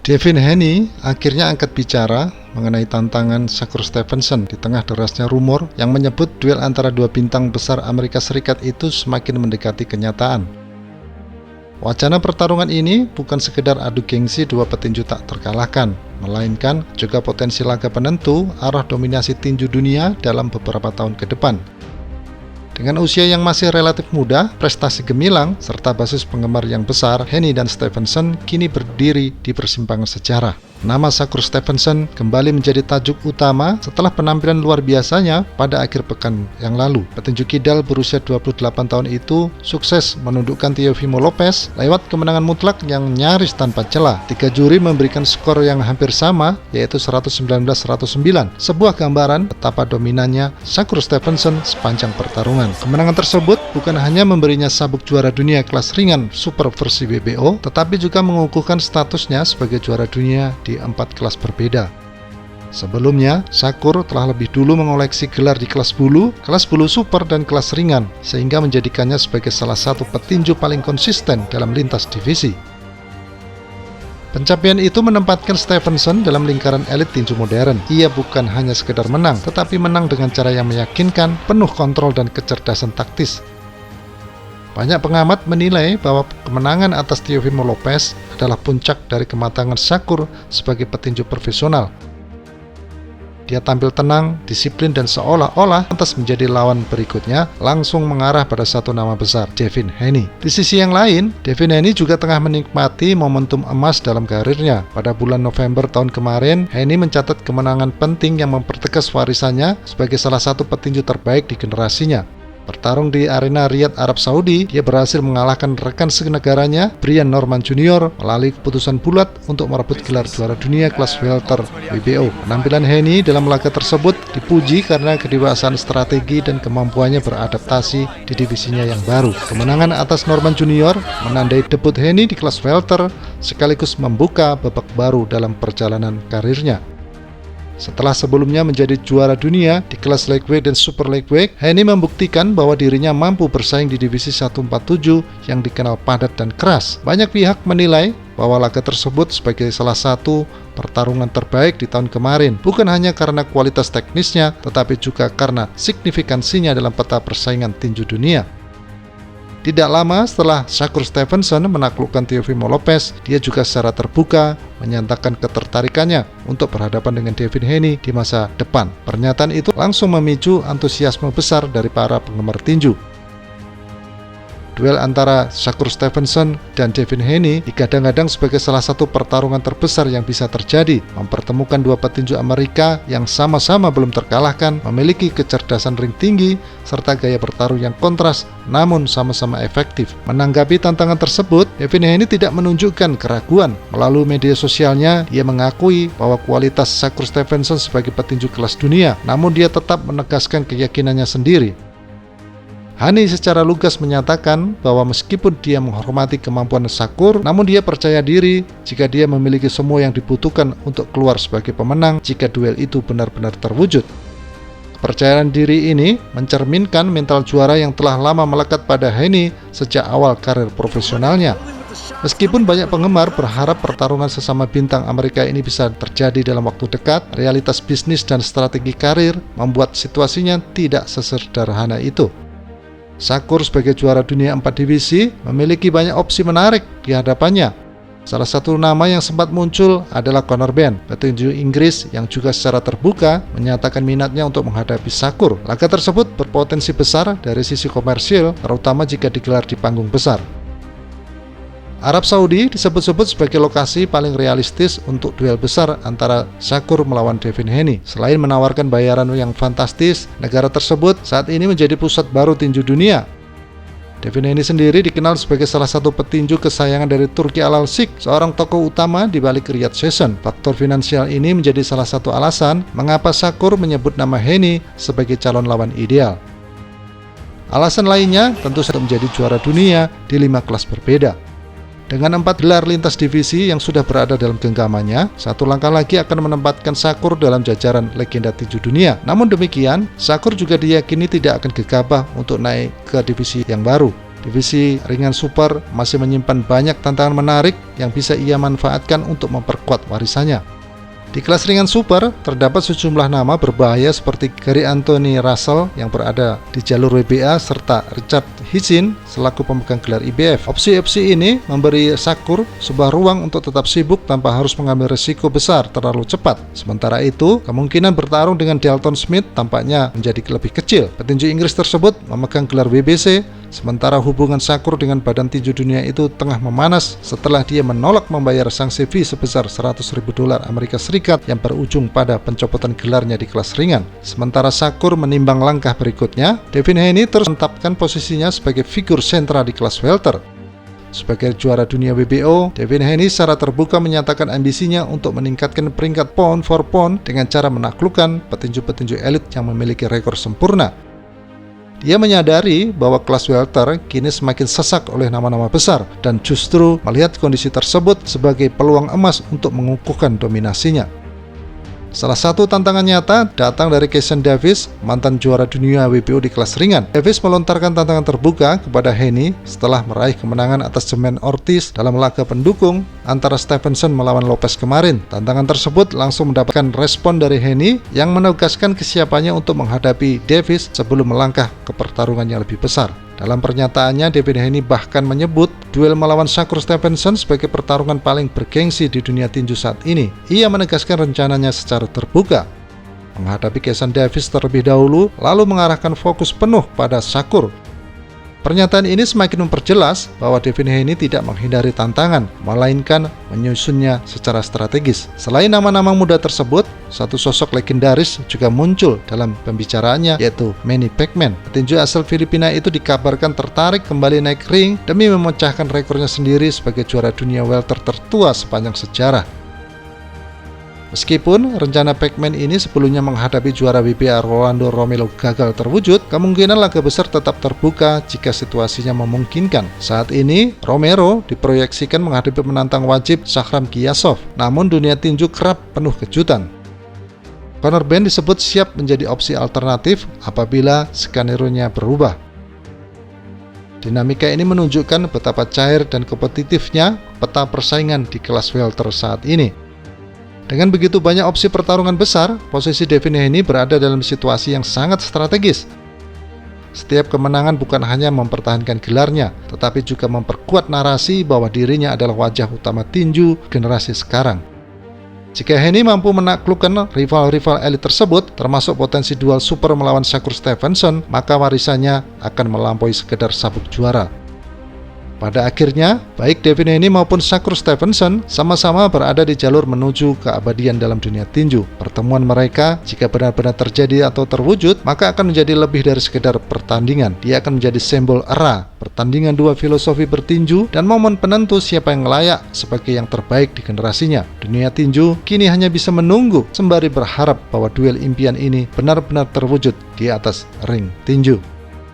Devin Haney akhirnya angkat bicara mengenai tantangan Shakur Stevenson di tengah derasnya rumor yang menyebut duel antara dua bintang besar Amerika Serikat itu semakin mendekati kenyataan. Wacana pertarungan ini bukan sekedar adu gengsi dua petinju tak terkalahkan, melainkan juga potensi laga penentu arah dominasi tinju dunia dalam beberapa tahun ke depan. Dengan usia yang masih relatif muda, prestasi gemilang, serta basis penggemar yang besar, Haney dan Stevenson kini berdiri di persimpangan sejarah. Nama Shakur Stevenson kembali menjadi tajuk utama setelah penampilan luar biasanya pada akhir pekan yang lalu. Petinju kidal berusia 28 tahun itu sukses menundukkan Teofimo Lopez lewat kemenangan mutlak yang nyaris tanpa celah. 3 juri memberikan skor yang hampir sama, yaitu 119-109. Sebuah gambaran betapa dominannya Shakur Stevenson sepanjang pertarungan. Kemenangan tersebut bukan hanya memberinya sabuk juara dunia kelas ringan super versi WBO, tetapi juga mengukuhkan statusnya sebagai juara dunia di 4 kelas berbeda. Sebelumnya, Shakur telah lebih dulu mengoleksi gelar di kelas bulu super dan kelas ringan, sehingga menjadikannya sebagai salah satu petinju paling konsisten dalam lintas divisi. Pencapaian itu menempatkan Stevenson dalam lingkaran elit tinju modern. Ia bukan hanya sekedar menang, tetapi menang dengan cara yang meyakinkan, penuh kontrol dan kecerdasan taktis. Banyak pengamat menilai bahwa kemenangan atas Teofimo Lopez adalah puncak dari kematangan Shakur sebagai petinju profesional. Dia tampil tenang, disiplin, dan seolah-olah lantas menjadi lawan berikutnya langsung mengarah pada satu nama besar, Devin Haney. Di sisi yang lain, Devin Haney juga tengah menikmati momentum emas dalam karirnya. Pada bulan November tahun kemarin, Haney mencatat kemenangan penting yang mempertegas warisannya sebagai salah satu petinju terbaik di generasinya. Bertarung di arena Riyadh, Arab Saudi, dia berhasil mengalahkan rekan senegaranya, Brian Norman Jr. melalui keputusan bulat untuk merebut gelar juara dunia kelas welter WBO. Penampilan Haney dalam laga tersebut dipuji karena kedewasaan strategi dan kemampuannya beradaptasi di divisinya yang baru. Kemenangan atas Norman Jr. menandai debut Haney di kelas welter sekaligus membuka babak baru dalam perjalanan karirnya. Setelah sebelumnya menjadi juara dunia di kelas lightweight dan super lightweight, Haney membuktikan bahwa dirinya mampu bersaing di divisi 147 yang dikenal padat dan keras. Banyak pihak menilai bahwa laga tersebut sebagai salah satu pertarungan terbaik di tahun kemarin, bukan hanya karena kualitas teknisnya, tetapi juga karena signifikansinya dalam peta persaingan tinju dunia. Tidak lama setelah Shakur Stevenson menaklukkan Teofimo Lopez, dia juga secara terbuka menyatakan ketertarikannya untuk berhadapan dengan Devin Haney di masa depan. Pernyataan itu langsung memicu antusiasme besar dari para penggemar tinju. Duel antara Shakur Stevenson dan Devin Haney digadang-gadang sebagai salah satu pertarungan terbesar yang bisa terjadi, mempertemukan dua petinju Amerika yang sama-sama belum terkalahkan, memiliki kecerdasan ring tinggi, serta gaya bertarung yang kontras namun sama-sama efektif. Menanggapi tantangan tersebut, Devin Haney tidak menunjukkan keraguan. Melalui media sosialnya, dia mengakui bahwa kualitas Shakur Stevenson sebagai petinju kelas dunia, namun dia tetap menegaskan keyakinannya sendiri. Haney secara lugas menyatakan bahwa meskipun dia menghormati kemampuan Shakur, namun dia percaya diri jika dia memiliki semua yang dibutuhkan untuk keluar sebagai pemenang jika duel itu benar-benar terwujud. Kepercayaan diri ini mencerminkan mental juara yang telah lama melekat pada Haney sejak awal karir profesionalnya. Meskipun banyak penggemar berharap pertarungan sesama bintang Amerika ini bisa terjadi dalam waktu dekat, realitas bisnis dan strategi karir membuat situasinya tidak sesederhana itu. Shakur sebagai juara dunia 4 divisi memiliki banyak opsi menarik di hadapannya. Salah satu nama yang sempat muncul adalah Conor Benn, petinju Inggris yang juga secara terbuka menyatakan minatnya untuk menghadapi Shakur. Laga tersebut berpotensi besar dari sisi komersil, terutama jika digelar di panggung besar. Arab Saudi disebut-sebut sebagai lokasi paling realistis untuk duel besar antara Shakur melawan Devin Haney. Selain menawarkan bayaran yang fantastis, negara tersebut saat ini menjadi pusat baru tinju dunia. Devin Haney sendiri dikenal sebagai salah satu petinju kesayangan dari Turki Al-Alsik, seorang tokoh utama di balik Riyadh Session. Faktor finansial ini menjadi salah satu alasan mengapa Shakur menyebut nama Haney sebagai calon lawan ideal. Alasan lainnya tentu saja menjadi juara dunia di 5 kelas berbeda. Dengan 4 gelar lintas divisi yang sudah berada dalam genggamannya, satu langkah lagi akan menempatkan Shakur dalam jajaran legenda tinju dunia. Namun demikian, Shakur juga diyakini tidak akan gegabah untuk naik ke divisi yang baru. Divisi ringan super masih menyimpan banyak tantangan menarik yang bisa ia manfaatkan untuk memperkuat warisannya. Di kelas ringan super, terdapat sejumlah nama berbahaya seperti Gary Anthony Russell yang berada di jalur WBA serta Richard Hitchens selaku pemegang gelar IBF. Opsi-opsi ini memberi Shakur sebuah ruang untuk tetap sibuk tanpa harus mengambil risiko besar terlalu cepat. Sementara itu, kemungkinan bertarung dengan Dalton Smith tampaknya menjadi lebih kecil. Petinju Inggris tersebut memegang gelar WBC, sementara hubungan Shakur dengan badan tinju dunia itu tengah memanas setelah dia menolak membayar sanksi fee sebesar $100.000 Amerika Serikat yang berujung pada pencopotan gelarnya di kelas ringan. Sementara Shakur menimbang langkah berikutnya, Devin Haney terus menetapkan posisinya sebagai figur sentral di kelas welter. Sebagai juara dunia WBO, Devin Haney secara terbuka menyatakan ambisinya untuk meningkatkan peringkat pound for pound dengan cara menaklukkan petinju-petinju elit yang memiliki rekor sempurna. Dia menyadari bahwa kelas welter kini semakin sesak oleh nama-nama besar dan justru melihat kondisi tersebut sebagai peluang emas untuk mengukuhkan dominasinya. Salah satu tantangan nyata datang dari Keishan Davis, mantan juara dunia WBO di kelas ringan. Davis melontarkan tantangan terbuka kepada Haney setelah meraih kemenangan atas Jamaine Ortiz dalam laga pendukung antara Stevenson melawan Lopez kemarin. Tantangan tersebut langsung mendapatkan respon dari Haney yang menegaskan kesiapannya untuk menghadapi Davis sebelum melangkah ke pertarungan yang lebih besar. Dalam pernyataannya, Devin Haney bahkan menyebut duel melawan Shakur Stevenson sebagai pertarungan paling bergengsi di dunia tinju saat ini. Ia menegaskan rencananya secara terbuka menghadapi Keishan Davis terlebih dahulu, lalu mengarahkan fokus penuh pada Shakur. Pernyataan ini semakin memperjelas bahwa Devin Haney tidak menghindari tantangan, melainkan menyusunnya secara strategis. Selain nama-nama muda tersebut, satu sosok legendaris juga muncul dalam pembicaraannya, yaitu Manny Pacquiao. Petinju asal Filipina itu dikabarkan tertarik kembali naik ring demi memecahkan rekornya sendiri sebagai juara dunia welter tertua sepanjang sejarah. Meskipun rencana Pacquiao ini sebelumnya menghadapi juara WBA Rolando Romero gagal terwujud, kemungkinan laga besar tetap terbuka jika situasinya memungkinkan. Saat ini, Romero diproyeksikan menghadapi penantang wajib Shahram Giyasov, namun dunia tinju kerap penuh kejutan. Conor Benn disebut siap menjadi opsi alternatif apabila skenario-nya berubah. Dinamika ini menunjukkan betapa cair dan kompetitifnya peta persaingan di kelas welter saat ini. Dengan begitu banyak opsi pertarungan besar, posisi Devin Haney berada dalam situasi yang sangat strategis. Setiap kemenangan bukan hanya mempertahankan gelarnya, tetapi juga memperkuat narasi bahwa dirinya adalah wajah utama tinju generasi sekarang. Jika Haney mampu menaklukkan rival-rival elit tersebut, termasuk potensi duel super melawan Shakur Stevenson, maka warisannya akan melampaui sekedar sabuk juara. Pada akhirnya, baik Devin Haney maupun Shakur Stevenson sama-sama berada di jalur menuju keabadian dalam dunia tinju. Pertemuan mereka, jika benar-benar terjadi atau terwujud, maka akan menjadi lebih dari sekedar pertandingan. Dia akan menjadi simbol era, pertandingan dua filosofi bertinju, dan momen penentu siapa yang layak sebagai yang terbaik di generasinya. Dunia tinju kini hanya bisa menunggu, sembari berharap bahwa duel impian ini benar-benar terwujud di atas ring tinju.